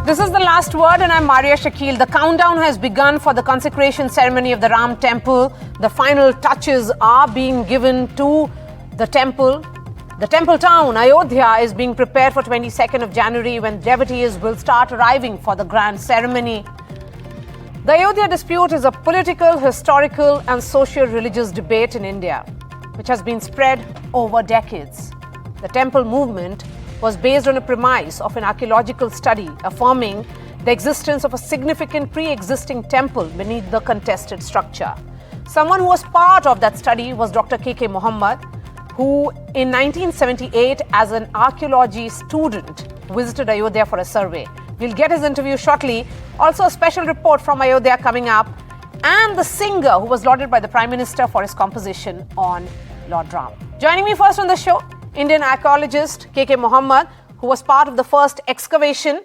This is the last word, and I'm Marya Shakil. The countdown has begun for the consecration ceremony of the Ram temple. The final touches are being given to the temple. The temple town, Ayodhya, is being prepared for 22nd of January when devotees will start arriving for the grand ceremony. The Ayodhya dispute is a political, historical and socio-religious debate in India, which has been spread over decades. The temple movement was based on a premise of an archaeological study affirming the existence of a significant pre-existing temple beneath the contested structure. Someone who was part of that study was Dr. K.K. Muhammad, who in 1978 as an archaeology student visited Ayodhya for a survey. We'll get his interview shortly. Also a special report from Ayodhya coming up, and the singer who was lauded by the Prime Minister for his composition on Lord Ram. Joining me first on the show, Indian archaeologist K.K. Muhammad, who was part of the first excavation.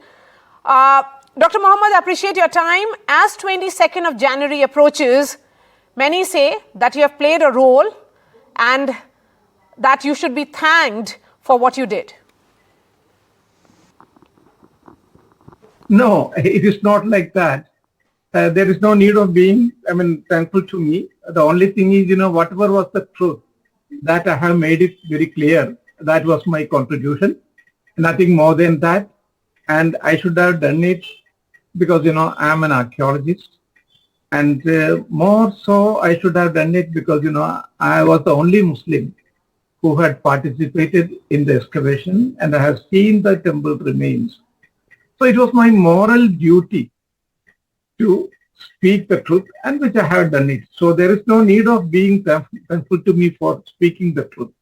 Dr. Muhammad, I appreciate your time. As 22nd of January approaches, many say that you have played a role and that you should be thanked for what you did. No, it is not like that. There is no need of being, thankful to me. The only thing is, whatever was the truth, that I have made it very clear. That was my contribution. Nothing more than that. And I should have done it because, I am an archaeologist. And more so, I should have done it because, I was the only Muslim who had participated in the excavation and I have seen the temple remains. So it was my moral duty to speak the truth, and which I have done it. So there is no need of being thankful to me for speaking the truth.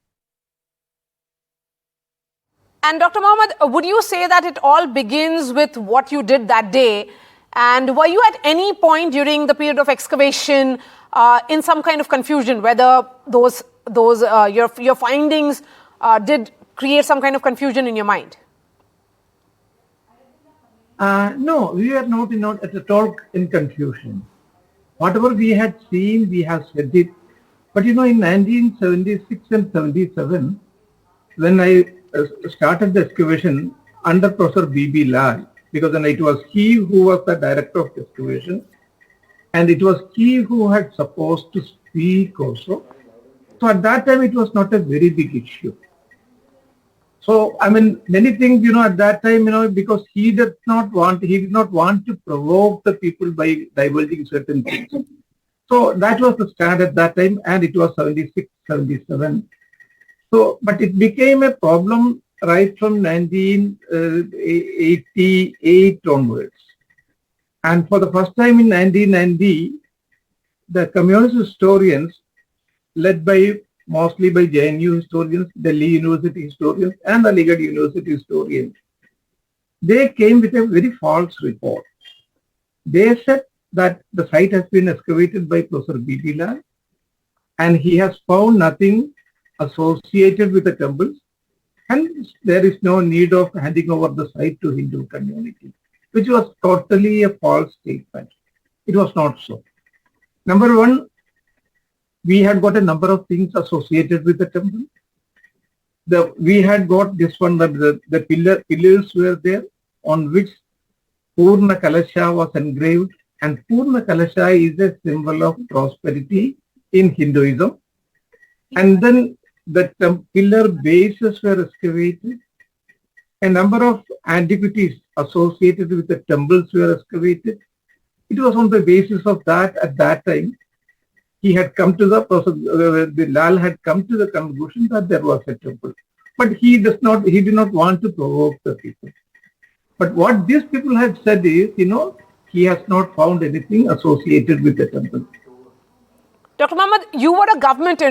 And Dr. Muhammad, would you say that it all begins with what you did that day? And were you at any point during the period of excavation in some kind of confusion, whether your findings did create some kind of confusion in your mind? No, we are not at all in confusion. Whatever we had seen, we have said it. But in 1976 and 77, when I started the excavation under Professor B.B. Lal, because it was he who was the director of excavation, and it was he who had supposed to speak also. So at that time, it was not a very big issue. So, many things, at that time, because he did not want to provoke the people by divulging certain things. So that was the stand at that time, and it was 76, 77. So, but it became a problem right from 1988 onwards. And for the first time in 1990, the communist historians, led mostly by JNU historians, Delhi University historians, and Aligarh University historians, they came with a very false report. They said that the site has been excavated by Professor B.B. Lal, and he has found nothing associated with the temples, and there is no need of handing over the site to Hindu community, which was totally a false statement. It was not so. Number one, we had got a number of things associated with the temple. We had got this one, the pillars were there on which Purna Kalasha was engraved, and Purna Kalasha is a symbol of prosperity in Hinduism. And then the pillar bases were excavated. A number of antiquities associated with the temples were excavated. It was on the basis of that at that time he had come to the Lal had come to the conclusion that there was a temple. But he did not want to provoke the people. But what these people had said is, he has not found anything associated with the temple. Dr. Muhammad, you were a government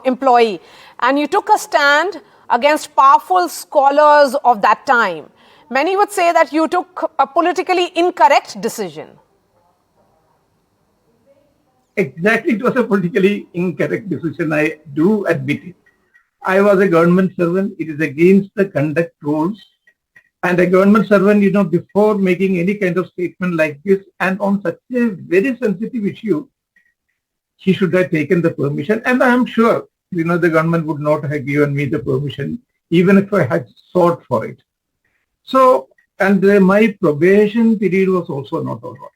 employee, and you took a stand against powerful scholars of that time. Many would say that you took a politically incorrect decision. Exactly, it was a politically incorrect decision. I do admit it. I was a government servant. It is against the conduct rules. And a government servant, before making any kind of statement like this and on such a very sensitive issue, he should have taken the permission. And I am sure, the government would not have given me the permission, even if I had sought for it. So And my probation period was also not over.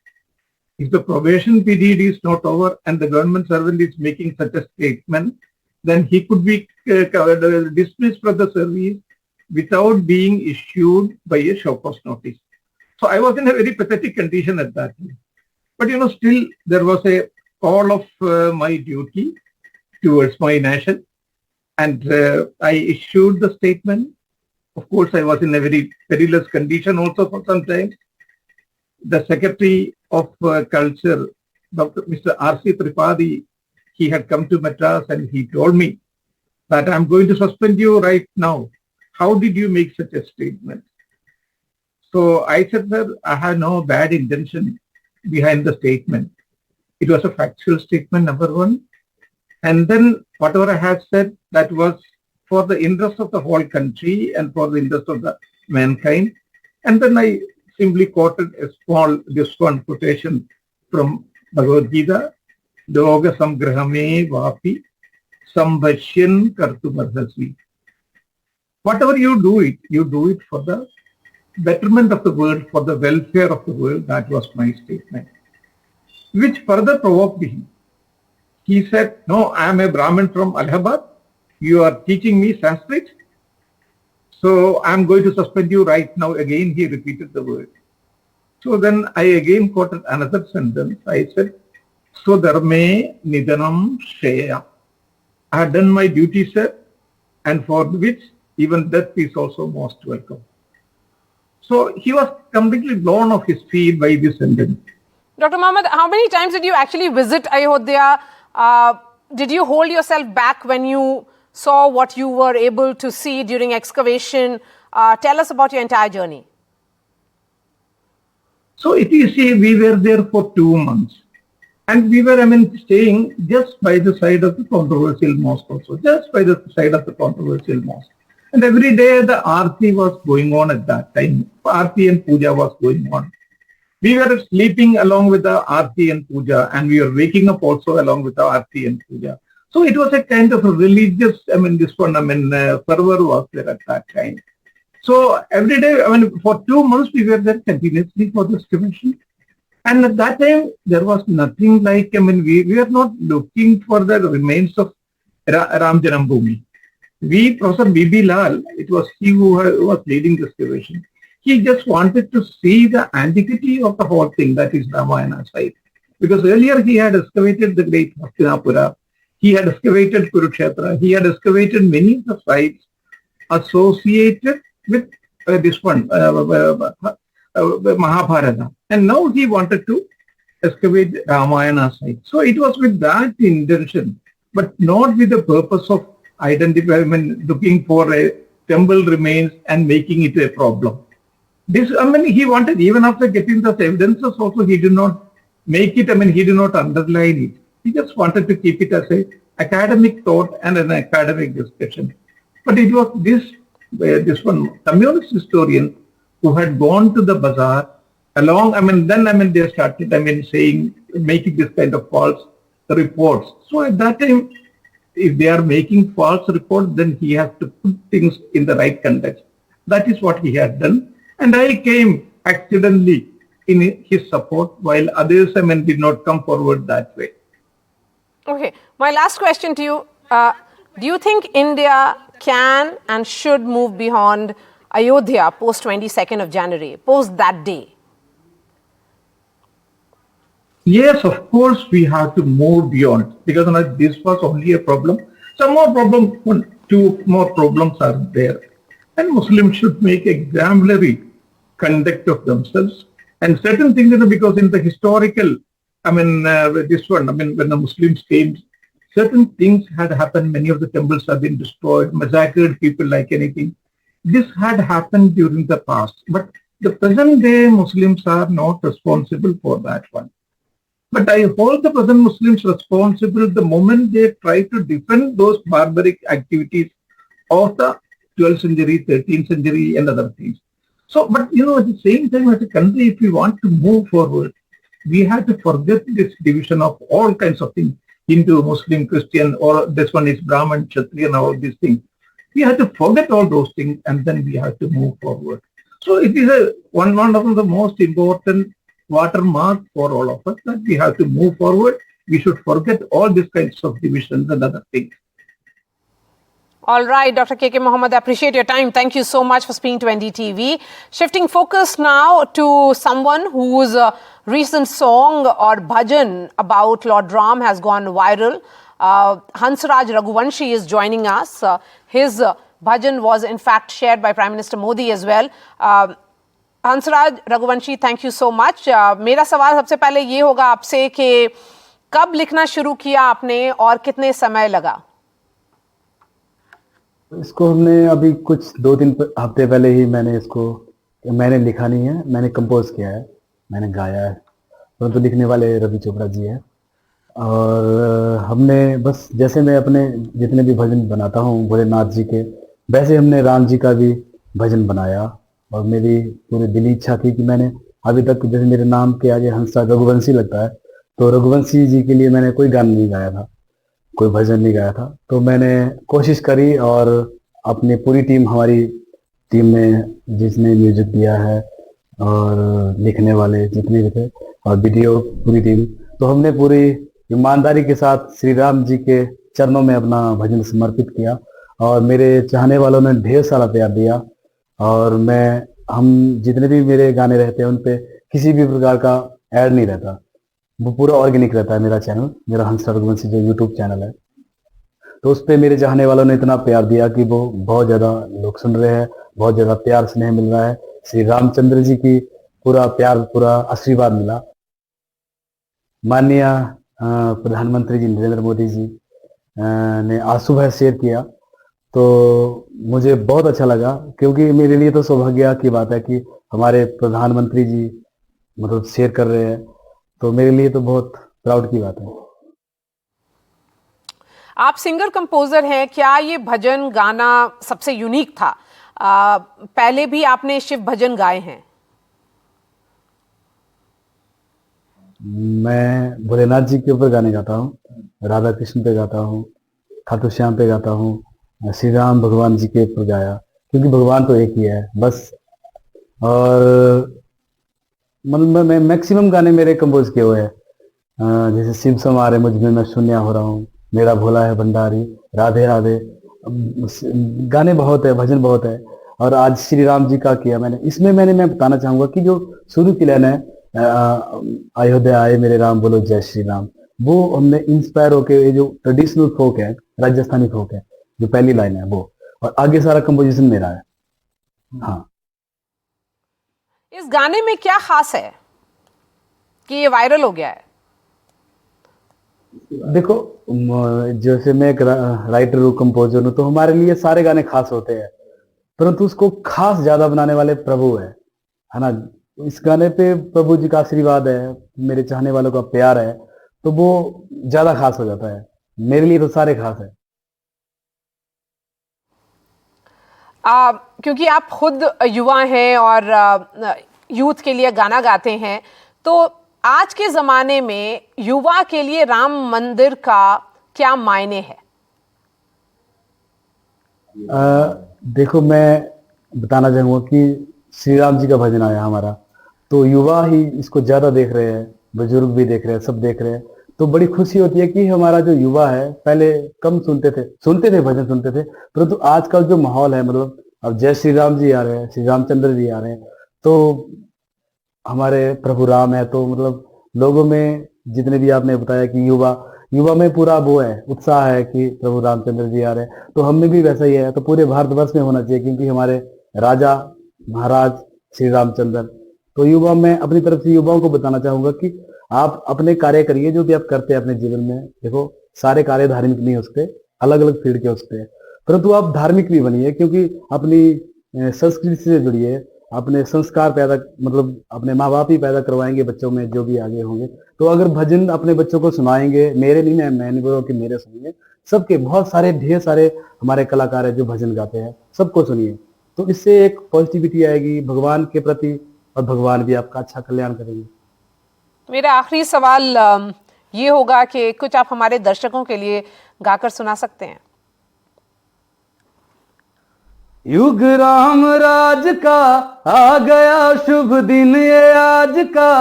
If the probation period is not over and the government servant is making such a statement, then he could be dismissed from the service without being issued by a show cause notice. So I was in a very pathetic condition at that time. But still there was a call of my duty towards my nation, and I issued the statement. Of course, I was in a very perilous condition also for some time. The Secretary of Culture, Mr. R.C. Tripathi, he had come to Madras and he told me that I'm going to suspend you right now. How did you make such a statement? So I said, sir, I had no bad intention behind the statement. It was a factual statement, number one. And then whatever I have said, that was for the interest of the whole country and for the interest of the mankind. And then I simply quoted a small, this one quotation from Bhagavad Gita, Yoga Samgrahame Vapi Sambhashyan Kartumarhasvi. Whatever you do it for the betterment of the world, for the welfare of the world. That was my statement, which further provoked him. He said, no, I am a Brahmin from Allahabad. You are teaching me Sanskrit. So I am going to suspend you right now. Again, he repeated the word. So then I again quoted another sentence. I said, so dharme nidanam shreya. I had done my duty, sir, and for which even death is also most welcome. So he was completely blown off his feet by this sentence. Dr. Mohammed, how many times did you actually visit Ayodhya? Did you hold yourself back when you saw what you were able to see during excavation? Tell us about your entire journey. So if you see, we were there for 2 months. And we were, staying just by the side of the controversial mosque also, just by the side of the controversial mosque. And every day the Aarti was going on at that time. Aarti and Puja was going on. We were sleeping along with the Aarti and Puja, and we were waking up also along with the Aarti and Puja. So it was a kind of a religious, fervor was there at that time. So every day, for 2 months we were there continuously for this commission. And at that time, there was nothing like, we are not looking for the remains of Ram Janam Bhoomi. Professor B.B. Lal, it was he who was leading the excavation. He just wanted to see the antiquity of the whole thing, that is Ramayana site. Because earlier he had excavated the great Hastinapura, he had excavated Kurukshetra, he had excavated many of the sites associated with this one, Mahabharata. And now he wanted to excavate Ramayana site. So it was with that intention, but not with the purpose of identifying, looking for a temple remains and making it a problem. This, he wanted, even after getting the evidences also, he did not make it, he did not underline it. He just wanted to keep it as a academic thought and an academic discussion. But it was this one communist historian who had gone to the bazaar along, then they started, saying, making this kind of false reports. So at that time, if they are making false reports, then he has to put things in the right context. That is what he had done. And I came accidentally in his support, while others, did not come forward that way. Okay. My last question to you, do you think India can and should move beyond Ayodhya post 22nd of January, post that day? Yes, of course, we have to move beyond, because this was only a problem. Some more problems, 2 more problems are there. And Muslims should make exemplary conduct of themselves. And certain things, because in the historical, when the Muslims came, certain things had happened. Many of the temples have been destroyed, massacred people like anything. This had happened during the past. But the present day Muslims are not responsible for that one. But I hold the present Muslims responsible the moment they try to defend those barbaric activities of the 12th century, 13th century and other things. So, but at the same time, as a country, if we want to move forward, we have to forget this division of all kinds of things, Hindu, Muslim, Christian, or this one is Brahman, Kshatriya, and all these things. We have to forget all those things, and then we have to move forward. So it is one of the most important watermark for all of us that we have to move forward. We should forget all these kinds of divisions and other things. All right, Dr. K.K. Mohammed, I appreciate your time. Thank you so much for speaking to NDTV. Shifting focus now to someone whose recent song or bhajan about Lord Ram has gone viral. Hansraj Ragu is joining us. His bhajan was in fact shared by Prime Minister Modi as well. Hansraj Raghuvanshi, thank you so much. मेरा सवाल सबसे पहले ये होगा आपसे कि कब लिखना शुरू किया आपने और कितने समय लगा? इसको हमने अभी कुछ 2-3 हफ्ते पहले ही मैंने लिखा नहीं है, मैंने कंपोज किया है, मैंने गाया है, परंतु लिखने वाले रवि चोपड़ा जी हैं. और हमने बस जैसे मैं अपने जितने भी भजन बनाता हूँ भोलेनाथ जी के, वैसे हमने राम जी का भी भजन बनाया. और मेरी पूरी दिली इच्छा थी कि मैंने अभी तक जैसे मेरे नाम के आगे हंसराज रघुवंशी लगता है, तो रघुवंशी जी के लिए मैंने कोई गाना नहीं गाया था, कोई भजन नहीं गाया था. तो मैंने कोशिश करी और अपनी पूरी टीम, हमारी टीम में जिसने म्यूजिक दिया है और लिखने वाले जितने भी थे और वीडियो पूरी टीम, तो हमने पूरी ईमानदारी के साथ श्री राम जी के चरणों में अपना भजन समर्पित किया. और मेरे चाहने वालों ने ढेर सारा प्यार दिया. और हम जितने भी मेरे गाने रहते हैं उन पे किसी भी प्रकार का ऐड नहीं रहता, वो पूरा ऑर्गेनिक रहता है. मेरा चैनल, मेरा हंसराज रघुवंशी जो यूट्यूब चैनल है, तो उस पर मेरे चाहने वालों ने इतना प्यार दिया कि वो बहुत ज़्यादा लोग सुन रहे हैं, बहुत ज़्यादा प्यार स्नेह मिल रहा है. श्री रामचंद्र जी की पूरा प्यार, पूरा आशीर्वाद मिला. माननीय प्रधानमंत्री जी नरेंद्र मोदी जी ने आज सुबह शेयर किया, तो मुझे बहुत अच्छा लगा, क्योंकि मेरे लिए तो सौभाग्य की बात है कि हमारे प्रधानमंत्री जी मतलब शेयर कर रहे हैं, तो मेरे लिए तो बहुत प्राउड की बात है. आप सिंगर कंपोजर हैं, क्या ये भजन गाना सबसे यूनिक था? पहले भी आपने शिव भजन गाए हैं? मैं भोलेनाथ जी के ऊपर गाने गाता हूँ, राधा कृष्ण पे गाता हूँ, खाटू श्याम पे गाता हूँ, श्री राम भगवान जी के ऊपर गाया, क्योंकि भगवान तो एक ही है बस. और मतलब मैं मैक्सिमम गाने मेरे कंपोज किए हुए हैं, जैसे शिव समारे मुझ में मैं शून्य हो रहा हूँ, मेरा भोला है भंडारी, राधे राधे, गाने बहुत है, भजन बहुत है. और आज श्री राम जी का किया मैंने. इसमें मैं बताना चाहूंगा कि जो शुरू की लाइन है, अयोध्या आए मेरे राम बोलो जय श्री राम, वो हमने इंस्पायर होके, ये जो ट्रेडिशनल फोक है, राजस्थानी फोक है, जो पहली लाइन है वो, और आगे सारा कंपोजिशन मेरा है. हाँ, इस गाने में क्या खास है कि ये वायरल हो गया है? देखो, जैसे मैं एक राइटर हूँ, कंपोजर हूँ, तो हमारे लिए सारे गाने खास होते हैं, परंतु उसको खास ज्यादा बनाने वाले प्रभु है ना. इस गाने पे प्रभु जी का आशीर्वाद है, मेरे चाहने वालों का प्यार है, तो वो ज्यादा खास हो जाता है. मेरे लिए तो सारे खास है. क्योंकि आप खुद युवा हैं और यूथ के लिए गाना गाते हैं, तो आज के ज़माने में युवा के लिए राम मंदिर का क्या मायने है? देखो, मैं बताना चाहूँगा कि श्री राम जी का भजन आया हमारा, तो युवा ही इसको ज़्यादा देख रहे हैं, बुजुर्ग भी देख रहे हैं, सब देख रहे हैं. तो बड़ी खुशी होती है कि हमारा जो युवा है, पहले कम सुनते थे भजन सुनते थे, परंतु आजकल जो माहौल है, मतलब अब जय श्री राम जी आ रहे हैं, श्री रामचंद्र जी आ रहे हैं, तो हमारे प्रभु राम है, तो मतलब लोगों में जितने भी आपने बताया कि युवा में पूरा वो है, उत्साह है कि प्रभु रामचंद्र जी आ रहे हैं, तो हम में भी वैसा ही है. तो पूरे भारतवर्ष में होना चाहिए, क्योंकि हमारे राजा महाराज श्री रामचंद्र. तो युवा, मैं अपनी तरफ से युवाओं को बताना चाहूंगा कि आप अपने कार्य करिए, जो भी आप करते हैं अपने जीवन में. देखो, सारे कार्य धार्मिक नहीं हो सकते, अलग अलग फील्ड के हो सकते हैं, परंतु आप धार्मिक भी बनिए, क्योंकि अपनी संस्कृति से जुड़िए, अपने संस्कार पैदा, मतलब अपने माँ बाप ही पैदा करवाएंगे बच्चों में, जो भी आगे होंगे. तो अगर भजन अपने बच्चों को सुनाएंगे, मेरे नहीं, मैं नहीं बोल रहा कि मेरे सुनिए, सबके, बहुत सारे ढेर सारे हमारे कलाकार हैं जो भजन गाते हैं, सबको सुनिए, तो इससे एक पॉजिटिविटी आएगी भगवान के प्रति, और भगवान भी आपका अच्छा कल्याण करेंगे. मेरा आखिरी सवाल ये होगा कि कुछ आप हमारे दर्शकों के लिए गाकर सुना सकते हैं? युग राम राज का आ गया, शुभ दिन ये आज का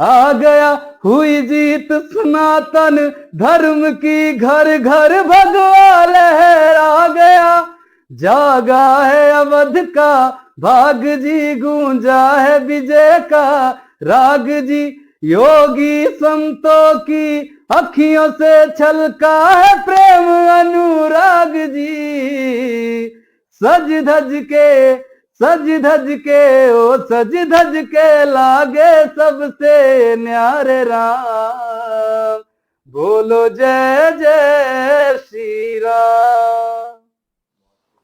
आ गया, हुई जीत सनातन धर्म की, घर घर भगवा लहरा गया, जागा है अवध का भाग जी, गूंजा है विजय का राग जी, योगी संतों की अखियों से छलका है प्रेम अनुराग जी, सज धज के ओ सज धज के लागे सबसे न्यारे राम, बोलो जय जय Shri Ram.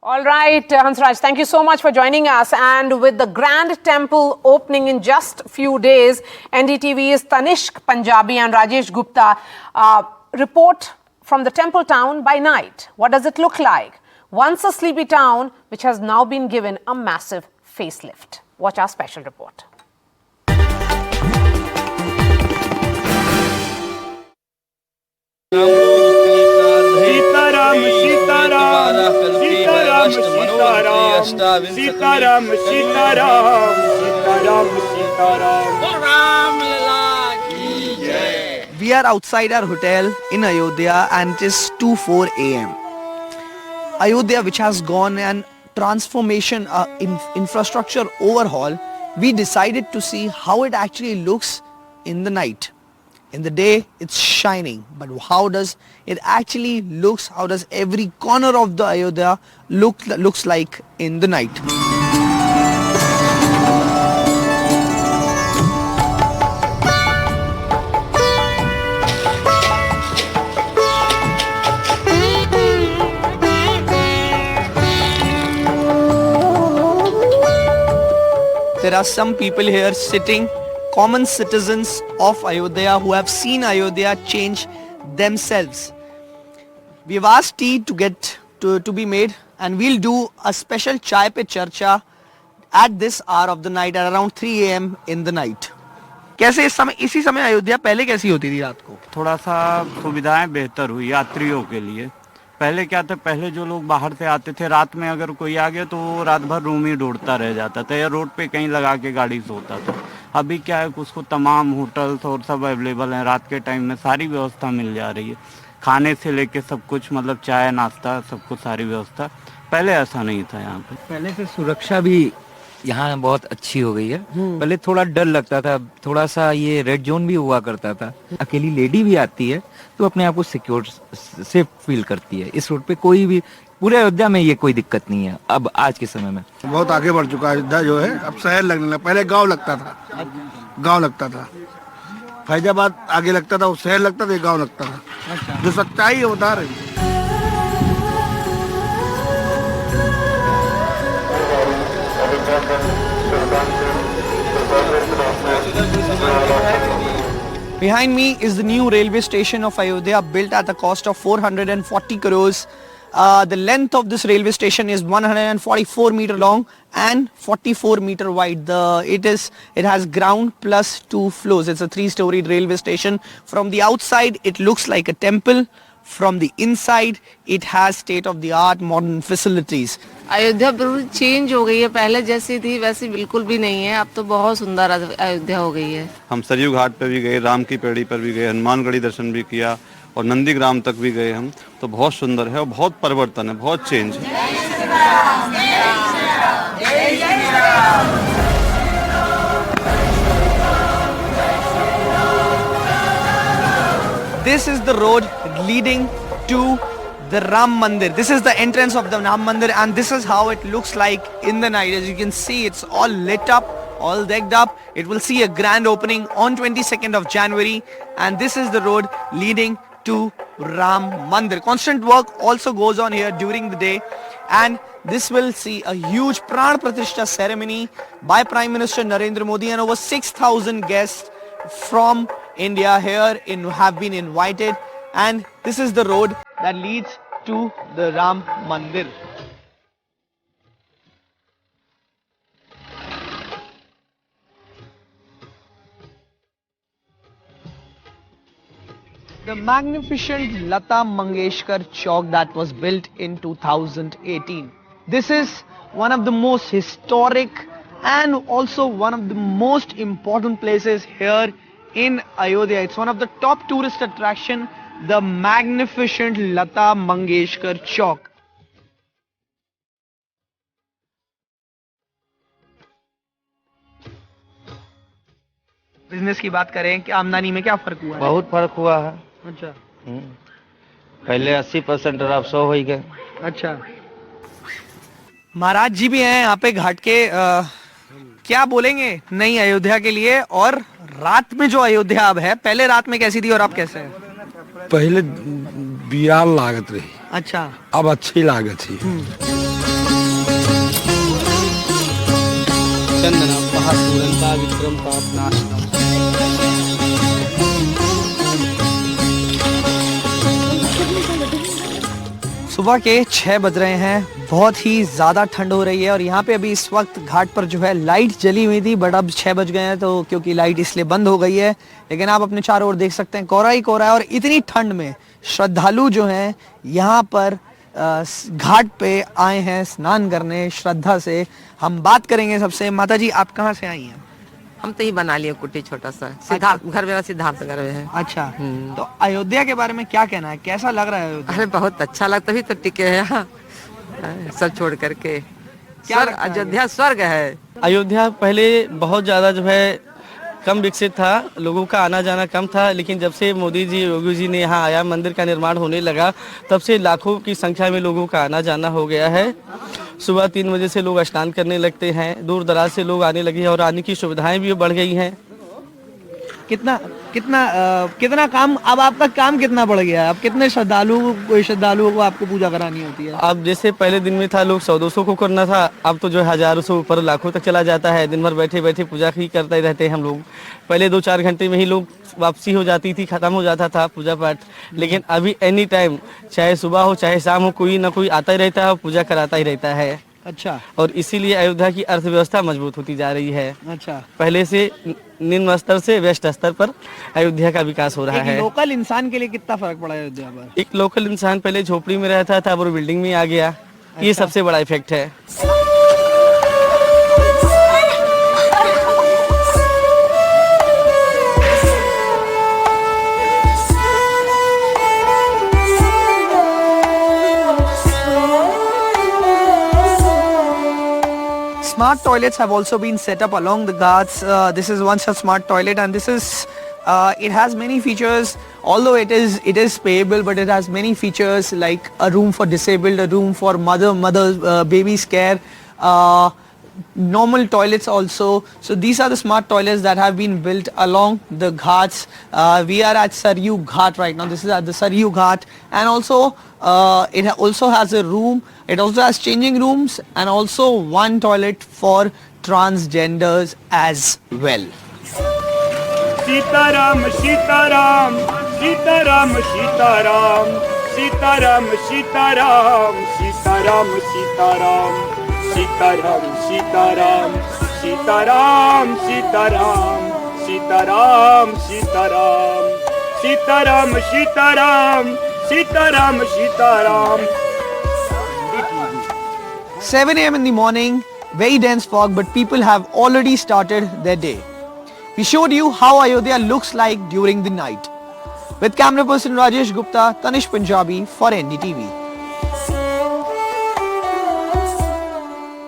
All right, Hansraj, thank you so much for joining us. And with the grand temple opening in just few days, NDTV's Tanish Punjabi and Rajesh Gupta report from the temple town by night. What does it look like? Once a sleepy town, which has now been given a massive facelift. Watch our special report. Sitaram Sitaram Sitaram Sitaram Sitaram Sitaram Sitaram Sitaram. We are outside our hotel in Ayodhya and it is 2:04 a.m. Ayodhya, which has gone an transformation in infrastructure overhaul, we decided to see how it actually looks in the night. In the day, it's shining, but how does it actually looks? How does every corner of the Ayodhya looks like in the night? There are some people here sitting, common citizens of Ayodhya who have seen Ayodhya change themselves. We have asked tea to get to be made, and we'll do a special chai pe charcha at this hour of the night at around 3 a.m. in the night. कैसे इसी समय अयोध्या पहले कैसी होती थी रात को? थोड़ा सा सुविधाएं बेहतर हुई यात्रियों के लिए. पहले क्या था, पहले जो लोग बाहर से आते थे, रात में अगर कोई आ गया तो वो रात भर रूम ही ढूंढता रह जाता था या रोड पे कहीं लगा के गाड़ी सोता था. अभी क्या है, उसको तमाम होटल्स और सब अवेलेबल हैं. रात के टाइम में सारी व्यवस्था मिल जा रही है, खाने से लेके सब कुछ, मतलब चाय नाश्ता सब कुछ, सारी व्यवस्था. पहले ऐसा नहीं था यहाँ पे. पहले से सुरक्षा भी यहाँ बहुत अच्छी हो गई है. पहले थोड़ा डर लगता था, थोड़ा सा ये रेड जोन भी हुआ करता था. अकेली लेडी भी आती है तो अपने आप को सिक्योर सेफ फील करती है. इस रोड पे कोई भी, पूरे अयोध्या में ये कोई दिक्कत नहीं है अब आज के समय में. बहुत आगे बढ़ चुका है अयोध्या जो है, अब शहर लगने लगा. पहले गांव लगता था, गांव लगता था. फैजाबाद आगे लगता था, वो शहर लगता था, ये गांव लगता था. जो सच्चाई है बता रही. Behind me is the new railway station of Ayodhya, built at the cost of 440 crores. The length of this railway station is 144 meter long and 44 meter wide. It has ground plus 2 floors. It's a 3-storied railway station. From the outside, it looks like a temple. From the inside, it has state-of-the-art modern facilities. Ayodhya बिल्कुल change हो गई है, पहले जैसी थी वैसी बिल्कुल भी नहीं है. अब तो बहुत सुंदर अयोध्या हो गई है. हम सरयू घाट पर भी गए, राम की पेड़ी पर भी गए, हनुमानगढ़ी दर्शन भी किया और नंदीग्राम तक भी गए हम. तो बहुत सुंदर है और बहुत परिवर्तन है, बहुत चेंज है. This is the road leading to the Ram Mandir. This is the entrance of the Ram Mandir, and this is how it looks like in the night. As you can see, it's all lit up, all decked up. It will see a grand opening on 22nd of January, and this is the road leading to Ram Mandir. Constant work also goes on here during the day, and this will see a huge Pran Pratishtha ceremony by Prime Minister Narendra Modi, and over 6,000 guests from India here have been invited, and this is the road that leads to the Ram Mandir. The magnificent Lata Mangeshkar Chowk that was built in 2018. This is one of the most historic and also one of the most important places here in Ayodhya. It's one of the top tourist attraction, the magnificent Lata Mangeshkar Chowk. Business की बात करें कि आमदनी में क्या फर्क हुआ है? बहुत फर्क हुआ है। अच्छा। पहले 80% और अब 100 हो गए। अच्छा। महाराज जी भी हैं यहाँ पे घाट के, क्या बोलेंगे नई अयोध्या के लिए? और रात में जो अयोध्या अब है, पहले रात में कैसी थी और अब कैसे है? पहले बियाल लागत रही। अच्छा। अब अच्छी लागत थी। चंदना महापूरंता विक्रम पाप नाशनम। सुबह के 6 बज रहे हैं, बहुत ही ज़्यादा ठंड हो रही है और यहाँ पे अभी इस वक्त घाट पर जो है लाइट जली हुई थी, बट अब 6 बज गए हैं तो क्योंकि लाइट इसलिए बंद हो गई है। लेकिन आप अपने चारों ओर देख सकते हैं कोहरा ही कोहरा है और इतनी ठंड में श्रद्धालु जो हैं यहाँ पर घाट पे आए हैं स्नान करने श्रद्धा से। हम बात करेंगे सबसे। माता जी, आप कहाँ से आई हैं? हम तो ही बना लिए कुटी छोटा सा, सिद्धार्थ घर मेरा सिद्धार्थ नगर में है। अच्छा। तो अयोध्या के बारे में क्या कहना है, कैसा लग रहा है अयोध्या? अरे बहुत अच्छा लगता, तभी तो टिके हैं यहाँ सब छोड़ करके। स्वर्ग, अयोध्या स्वर्ग है। अयोध्या पहले बहुत ज़्यादा जो है कम विकसित था, लोगों का आना जाना कम था, लेकिन जब से मोदी जी योगी जी ने यहाँ आया, मंदिर का निर्माण होने लगा, तब से लाखों की संख्या में लोगों का आना जाना हो गया है। सुबह 3 बजे से लोग स्नान करने लगते हैं, दूर दराज से लोग आने लगे हैं और आने की सुविधाएं भी बढ़ गई हैं। कितना काम, अब आपका काम कितना बढ़ गया है? अब कितने श्रद्धालुओं को आपको पूजा करानी होती है? अब जैसे पहले दिन में था लोग 100-200 को करना था, अब तो जो है हजारों से ऊपर लाखों तक चला जाता है। दिन भर बैठे बैठे पूजा ही करते रहते हैं हम लोग। पहले 2-4 घंटे में ही लोग वापसी हो जाती थी, खत्म हो जाता था पूजा पाठ। लेकिन अभी एनी टाइम, चाहे सुबह हो चाहे शाम हो, कोई ना कोई आता ही रहता है और पूजा कराता ही रहता है। अच्छा। और इसीलिए अयोध्या की अर्थव्यवस्था मजबूत होती जा रही है। अच्छा। पहले से निम्न स्तर से बेस्ट स्तर पर अयोध्या का विकास हो रहा है। लोकल इंसान के लिए कितना फर्क पड़ा अयोध्या पर? एक लोकल इंसान पहले झोपड़ी में रहता था, अब वो बिल्डिंग में आ गया। अच्छा। ये सबसे बड़ा इफेक्ट है। Smart toilets have also been set up along the ghats. This is one such smart toilet, and this is it has many features. Although it is payable, but it has many features like a room for disabled, a room for baby's care, normal toilets also. So these are the smart toilets that have been built along the ghats. We are at Saryu Ghat right now. This is at the Saryu Ghat, and also it also has a room. It also has changing rooms and also one toilet for transgenders as well. Sitaram, Sitaram, Sitaram, Sitaram, Sitaram, Sitaram, Sitaram, Sitaram, Sitaram, Sitaram, Sitaram, Sitaram, Sitaram, Sitaram, Sitaram, Sitaram, Sitaram, Sitaram. 7 a.m. in the morning, very dense fog, but people have already started their day. We showed you how Ayodhya looks like during the night. With camera person Rajesh Gupta, Tanish Punjabi for NDTV.